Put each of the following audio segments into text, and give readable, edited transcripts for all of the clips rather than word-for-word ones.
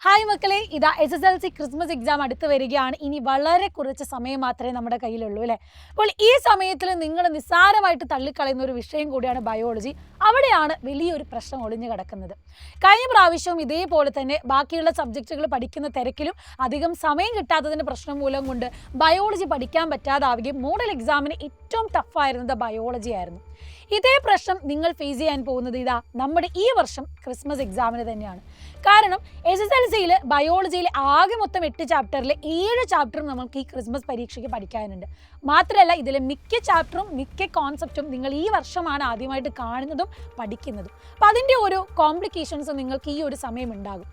Hi മക്കളെ, ഇതാ SSLC Christmas exam അടുത്ത് വരികയാണ്. ഇനി വളരെ കുറച്ച് സമയം മാത്രമേ നമ്മുടെ കയ്യിലുള്ളൂ അല്ലേ. അപ്പോൾ ഈ സമയത്തിൽ നിങ്ങൾ നിസ്സാരമായിട്ട് തള്ളിക്കളയുന്ന ഒരു വിഷയം കൂടിയാണ് ബയോളജി. അവിടെയാണ് വലിയൊരു പ്രശ്നം ഒളിഞ്ഞു കിടക്കുന്നത്. കഴിഞ്ഞ പ്രാവശ്യവും ഇതേപോലെ തന്നെ ബാക്കിയുള്ള സബ്ജക്റ്റുകൾ പഠിക്കുന്ന തിരക്കിലും അധികം സമയം കിട്ടാത്തതിൻ്റെ പ്രശ്നം മൂലം കൊണ്ട് ബയോളജി പഠിക്കാൻ പറ്റാതാവുകയും മോഡൽ എക്സാമിന് ഏറ്റവും ടഫായിരുന്നത് ബയോളജി ആയിരുന്നു. ഇതേ പ്രശ്നം നിങ്ങൾ ഫേസ് ചെയ്യാൻ പോകുന്നത് നമ്മുടെ ഈ വർഷം ക്രിസ്മസ് എക്സാമിന് തന്നെയാണ്. കാരണം SSLCയിൽ ബയോളജിയിൽ ആകെ മൊത്തം 8 ചാപ്റ്ററിൽ 7 ചാപ്റ്ററും നമുക്ക് ഈ ക്രിസ്മസ് പരീക്ഷയ്ക്ക് പഠിക്കാനുണ്ട്. മാത്രമല്ല ഇതിലെ മിക്ക ചാപ്റ്ററും മിക്ക കോൺസെപ്റ്റും നിങ്ങൾ ഈ വർഷമാണ് ആദ്യമായിട്ട് കാണുന്നതും പഠിക്കുന്നതും. അപ്പം അതിൻ്റെ ഒരു കോംപ്ലിക്കേഷൻസ് നിങ്ങൾക്ക് ഈ ഒരു സമയം ഉണ്ടാകും.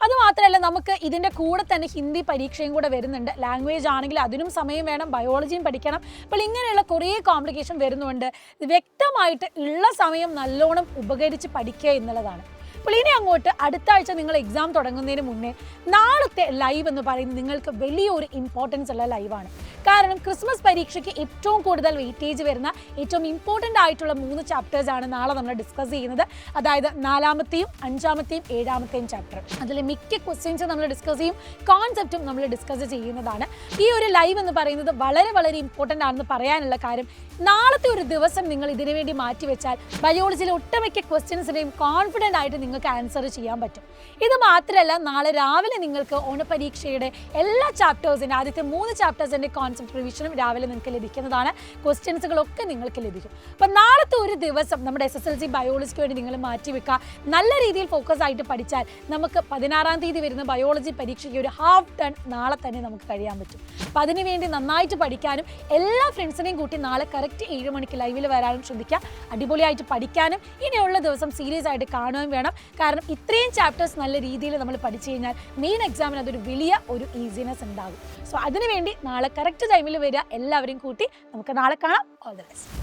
അതുമാത്രമല്ല നമുക്ക് ഇതിൻ്റെ കൂടെ തന്നെ ഹിന്ദി പരീക്ഷയും കൂടെ വരുന്നുണ്ട്. ലാംഗ്വേജ് ആണെങ്കിൽ അതിനും സമയം വേണം, ബയോളജിയും പഠിക്കണം. അപ്പോൾ ഇങ്ങനെയുള്ള കുറേ കോംപ്ലിക്കേഷൻ വരുന്നുണ്ട്. വ്യക്തമായിട്ട് ഉള്ള സമയം നല്ലോണം ഉപകരിച്ച് പഠിക്കുക എന്നുള്ളതാണ്. അപ്പോൾ ഇനി അങ്ങോട്ട് അടുത്ത ആഴ്ച നിങ്ങൾ എക്സാം തുടങ്ങുന്നതിന് മുന്നേ നാളത്തെ ലൈവ് എന്ന് പറയുന്നത് നിങ്ങൾക്ക് വലിയൊരു ഇമ്പോർട്ടൻസ് ഉള്ള ലൈവാണ്. കാരണം ക്രിസ്മസ് പരീക്ഷയ്ക്ക് ഏറ്റവും കൂടുതൽ വെയിറ്റേജ് വരുന്ന ഏറ്റവും ഇമ്പോർട്ടൻ്റ് ആയിട്ടുള്ള 3 ചാപ്റ്റേഴ്സാണ് നാളെ നമ്മൾ ഡിസ്കസ് ചെയ്യുന്നത്. അതായത് 4-ാമത്തെയും 5-ാമത്തെയും 7-ാമത്തെയും ചാപ്റ്റർ. അതിൽ മിക്ക ക്വസ്റ്റ്യൻസ് നമ്മൾ ഡിസ്കസ് ചെയ്യും, കോൺസെപ്റ്റും നമ്മൾ ഡിസ്കസ് ചെയ്യുന്നതാണ്. ഈ ഒരു ലൈവ് എന്ന് പറയുന്നത് വളരെ വളരെ ഇമ്പോർട്ടൻ്റ് ആണെന്ന് പറയാനുള്ള കാര്യം, നാളത്തെ ഒരു ദിവസം നിങ്ങൾ ഇതിനു വേണ്ടി മാറ്റിവെച്ചാൽ ബയോളജിയിലെ ഒട്ടുമിക്ക ക്വസ്റ്റ്യൻസിനെയും കോൺഫിഡൻ്റ് ആയിട്ട് നിങ്ങൾക്ക് ആൻസർ ചെയ്യാൻ പറ്റും. ഇത് മാത്രമല്ല നാളെ രാവിലെ നിങ്ങൾക്ക് ഓണപരീക്ഷയുടെ എല്ലാ ചാപ്റ്റേഴ്സിൻ്റെ ആദ്യത്തെ 3 ചാപ്റ്റേഴ്സിൻ്റെ കോൺസെപ്റ്റ് റിവിഷനും രാവിലെ നിങ്ങൾക്ക് ലഭിക്കുന്നതാണ്. ക്വസ്റ്റ്യൻസുകളൊക്കെ നിങ്ങൾക്ക് ലഭിക്കും. അപ്പം നാളത്തെ ഒരു ദിവസം നമ്മുടെ SSLC ബയോളജിക്ക് വേണ്ടി നിങ്ങൾ മാറ്റിവെക്കുക. നല്ല രീതിയിൽ ഫോക്കസ് ആയിട്ട് പഠിച്ചാൽ നമുക്ക് 16-ാം തീയതി വരുന്ന ബയോളജി പരീക്ഷയ്ക്ക് ഒരു ഹാഫ് ടൺ നാളെ തന്നെ നമുക്ക് കഴിയാൻ പറ്റും. അപ്പം അതിനുവേണ്ടി നന്നായിട്ട് പഠിക്കാനും എല്ലാ ഫ്രണ്ട്സിനെയും കൂട്ടി നാളെ കറക്റ്റ് 7 മണിക്ക് ലൈവിൽ വരാനും ശ്രദ്ധിക്കുക. അടിപൊളിയായിട്ട് പഠിക്കാനും ഇനിയുള്ള ദിവസം സീരിയസ് ആയിട്ട് കാണുകയും വേണം. കാരണം ഇത്രയും ചാപ്റ്റേഴ്സ് നല്ല രീതിയിൽ നമ്മൾ പഠിച്ചു കഴിഞ്ഞാൽ മെയിൻ എക്സാമിന് അതൊരു വലിയ ഒരു ഈസിനെസ് ഉണ്ടാകും. സോ അതിനുവേണ്ടി നാളെ കറക്റ്റ് ടൈമിൽ വരിക. എല്ലാവരെയും കൂട്ടി നമുക്ക് നാളെ കാണാം. All the best.